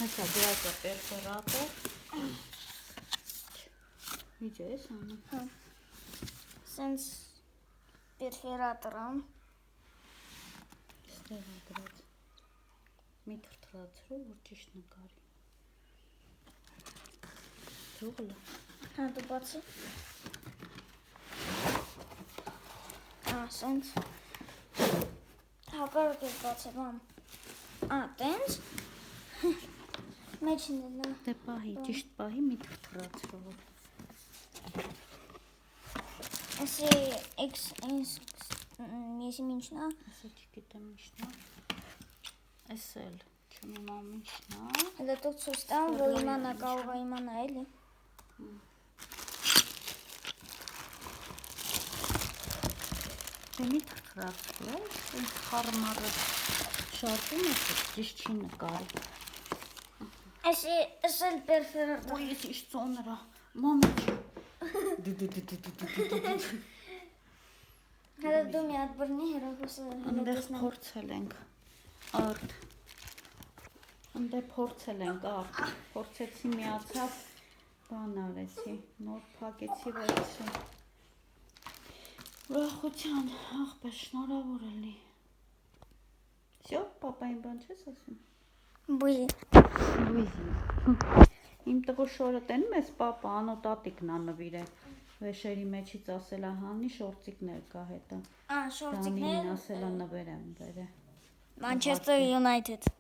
Հեսա գրած է պերֆորատոր։ Ինչ է ես անում։ Հա։ Սենց պերֆորատորան։ Ստեղ է գրած։ Մի թրթրացրու, որ ճիշտ նկարի։ Թողլը։ Հա, դու բացի։ Սենց։ Հակարոք ես բացի, բամ։ Տենց։ Մեջին է նա։ Դե պահի, ճիշտ պահի մի թրթրացրու։ Էսի եսի մինչնա։ Էսը չգիտեմ ինչն է։ Էս էլ չունիմ ինչն է։ Հələ դու ցույց տամ, որ իմանա կարող է իմանա էլի։ Դե մի թրթրացրու, այս խառմարը շարժում է, ճիշտ չի նկարի։ Էսի էլ պերֆորատոր։ Ոյ, ես իշ ծոներա, մամաչ։ Հələ դու մի հատ բռնի հեռախոսը Անդեղ փորձել ենք արդ։ Անդեղ փորձել ենք արդ։ Փորձեցի միացավ, բան արեցի, նոր փակեցի վերցրի։ Ուրախության, աղբեր, շնորհավոր էլի։ Всё, պապային բան չես ասում։ Բույզի։ Բույզի։ Իմ տղու շորը տենում ես պապա, անոտատիկն ա նվիրել։ Վեշերի մեջից ասել է հանի շորցիկներ կա հետը։ Շորցիկներ։ Դանին ասել է նվեր եմ բերել։ Manchester United։